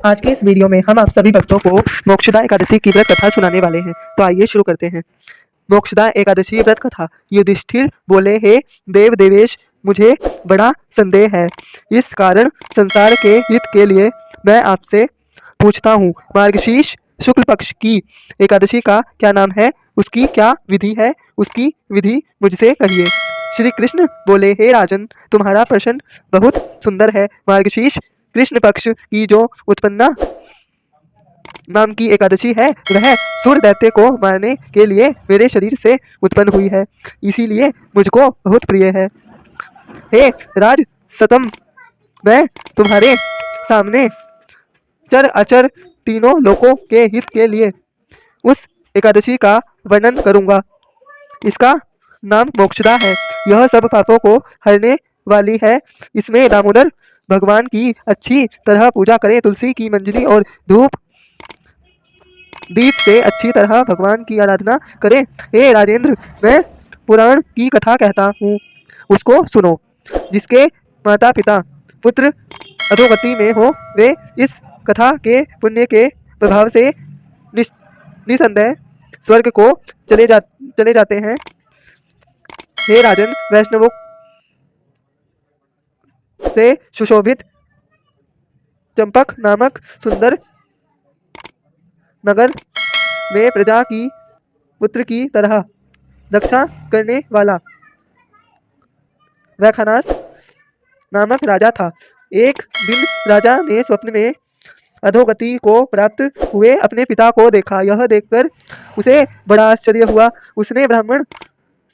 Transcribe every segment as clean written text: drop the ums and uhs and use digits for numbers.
आज के इस वीडियो में हम आप सभी भक्तों को मोक्षदा एकादशी की व्रत कथा सुनाने वाले हैं। तो आइए शुरू करते हैं। मोक्षदा एकादशी व्रत कथा। युधिष्ठिर बोले, हे देव देवेश, मुझे बड़ा संदेह है। इस कारण संसार के हित के लिए मैं आपसे पूछता हूँ, मार्गशीर्ष शुक्ल पक्ष की एकादशी का क्या नाम है, उसकी क्या विधि है, उसकी विधि मुझसे कहिए। श्री कृष्ण बोले, हे राजन, तुम्हारा प्रश्न बहुत सुंदर है। मार्गशीर्ष कृष्ण पक्ष की जो उत्पन्ना नाम की एकादशी है, वह सूर्य दैत्य को मारने के लिए मेरे शरीर से उत्पन्न हुई है, इसीलिए मुझको बहुत प्रिय है। हे राज सतम, मैं तुम्हारे सामने चर अचर तीनों लोकों के हित के लिए उस एकादशी का वर्णन करूंगा। इसका नाम मोक्षदा है। यह सब पापों को हरने वाली है। इसमें दामोदर भगवान की अच्छी तरह पूजा करें, तुलसी की मंजरी और धूप दीप से अच्छी तरह भगवान की आराधना करें। हे राजेंद्र, मैं पुराण की कथा कहता हूँ, उसको सुनो। जिसके माता पिता पुत्र अधोगति में हो, वे इस कथा के पुण्य के प्रभाव से निसंदेह स्वर्ग को चले जाते हैं। हे राजन, वैष्णवों से सुशोभित चंपक नामक सुंदर नगर में प्रजा की पुत्र की तरह रक्षा करने वाला वैखनास नामक राजा था। एक दिन राजा ने स्वप्न में अधोगति को प्राप्त हुए अपने पिता को देखा। यह देखकर उसे बड़ा आश्चर्य हुआ। उसने ब्राह्मण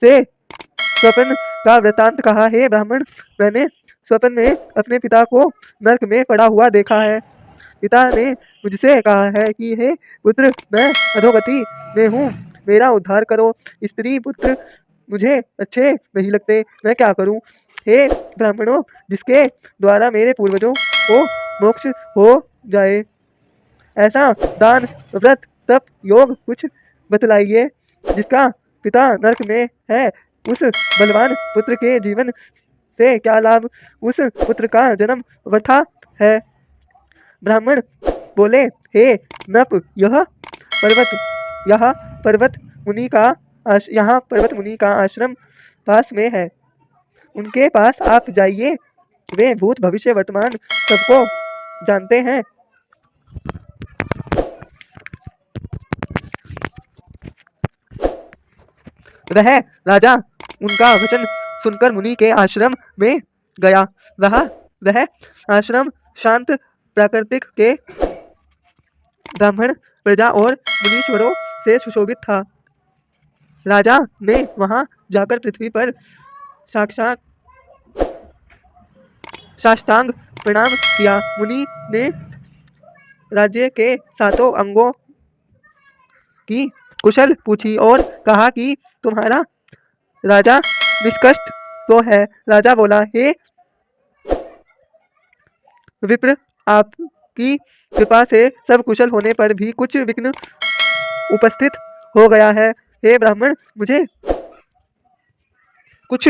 से स्वप्न का वृत्तांत कहा। हे ब्राह्मण, मैंने स्वप्न में अपने पिता को नरक में पड़ा हुआ देखा है। पिता ने मुझसे कहा है कि हे पुत्र, मैं अधोगति में हूँ, मेरा उद्धार करो। स्त्री पुत्र मुझे अच्छे नहीं लगते, मैं क्या करूँ। हे ब्राह्मणों, जिसके द्वारा मेरे पूर्वजों को मोक्ष हो जाए, ऐसा दान व्रत तप योग कुछ बतलाइए। जिसका पिता नरक में है, उस बलवान पुत्र के जीवन से क्या लाभ, उस पुत्र का जन्म वृथा है। ब्राह्मण बोले, हे नप, पर्वत यहाँ पर्वत मुनि का आश्रम पास में है, उनके पास आप जाइए। वे भूत भविष्य वर्तमान सबको जानते हैं। वह राजा उनका वचन सुनकर मुनि के आश्रम में गया। वह आश्रम शांत प्राकृतिक के ब्राह्मण प्रजा और मुनीश्वरों से सुशोभित था। राजा ने वहां जाकर पृथ्वी पर साष्टांग प्रणाम किया। मुनि ने राज्य के सातों अंगों की कुशल पूछी और कहा कि तुम्हारा राजा निष्कष्ट तो है। राजा बोला, हे विप्र, आपकी कृपा से सब कुशल होने पर भी कुछ विघ्न उपस्थित हो गया है। हे ब्राह्मण, मुझे कुछ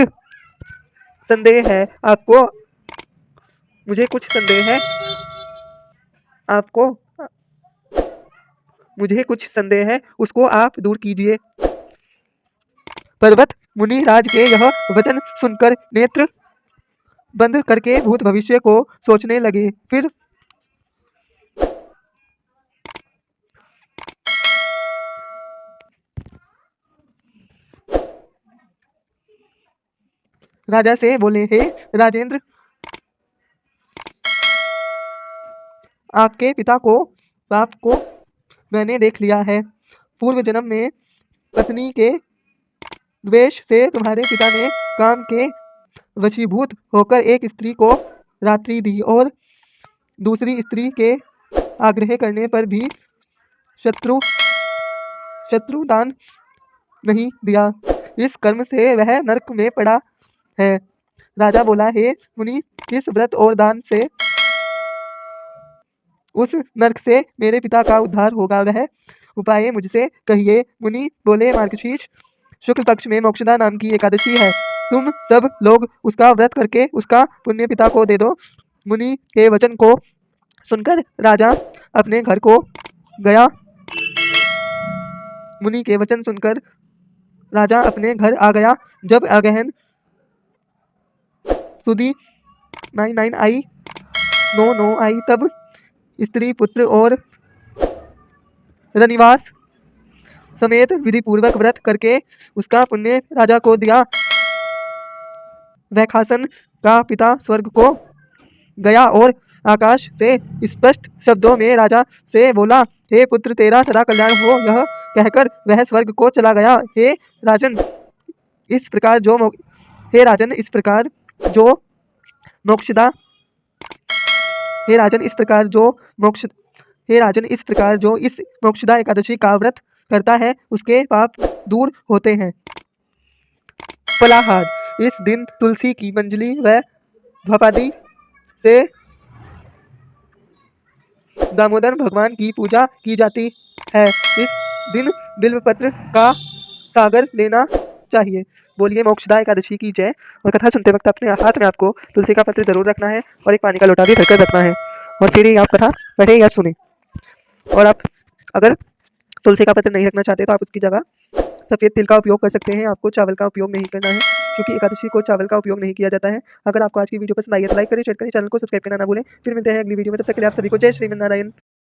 संदेह है। मुझे कुछ संदेह है, उसको आप दूर कीजिए। पर्वत मुनि राज के यह वचन सुनकर नेत्र बंद करके भूत भविष्य को सोचने लगे। फिर राजा से बोले, हे राजेंद्र, आपके पिता को बाप को मैंने देख लिया है। पूर्व जन्म में पत्नी के द्वेष से तुम्हारे पिता ने काम के वशीभूत होकर एक स्त्री को रात्रि दी और दूसरी स्त्री के आग्रह करने पर भी शत्रुदान नहीं दिया। इस कर्म से वह नरक में पड़ा है। राजा बोला, हे मुनि, इस व्रत और दान से उस नरक से मेरे पिता का उद्धार होगा, वह उपाय मुझसे कहिए। मुनि बोले, मार्गशीर्ष शुक्ल पक्ष में मोक्षदा नाम की एकादशी है, तुम सब लोग उसका व्रत करके उसका पुण्य पिता को दे दो। मुनि के वचन को सुनकर राजा अपने घर को गया। मुनि के वचन सुनकर राजा अपने घर आ गया। जब अगहन सुदी 99 आई 99 आई तब स्त्री पुत्र और रनिवास समेत विधि पूर्वक व्रत करके उसका पुण्य राजा को दिया। वैखासन का पिता स्वर्ग को गया और आकाश से स्पष्ट शब्दों में राजा से बोला, हे पुत्र तेरा सदा कल्याण हो। यह कहकर वह स्वर्ग को चला गया। हे राजन इस प्रकार जो मोक्षदा हे राजन इस प्रकार जो इस मोक्षदा एकादशी का व्रत करता है उसके पाप दूर होते हैं। फलाहार, इस दिन तुलसी की मंजली व धूपादि से दामोदर भगवान की पूजा की जाती है। इस दिन बिल्वपत्र का सागर लेना चाहिए। बोलिए मोक्षदा एकादशी की जय। और कथा सुनते वक्त अपने हाथ में आपको तुलसी का पत्र जरूर रखना है और एक पानी का लोटा भी भरकर रखना है और फिर ही आप कथा पढ़े या सुने। और आप अगर तुलसी का पत्र नहीं रखना चाहते तो आप उसकी जगह सफ़ेद तिल का उपयोग कर सकते हैं। आपको चावल का उपयोग नहीं करना है क्योंकि एकादशी को चावल का उपयोग नहीं किया जाता है। अगर आपको आज की वीडियो पसंद आई है तो लाइक करें, शेयर करें, चैनल को सब्सक्राइब करना ना भूलें। फिर मिलते हैं अगली वीडियो में, तब तक के लिए आप सभी को जय श्रीमन नारायण।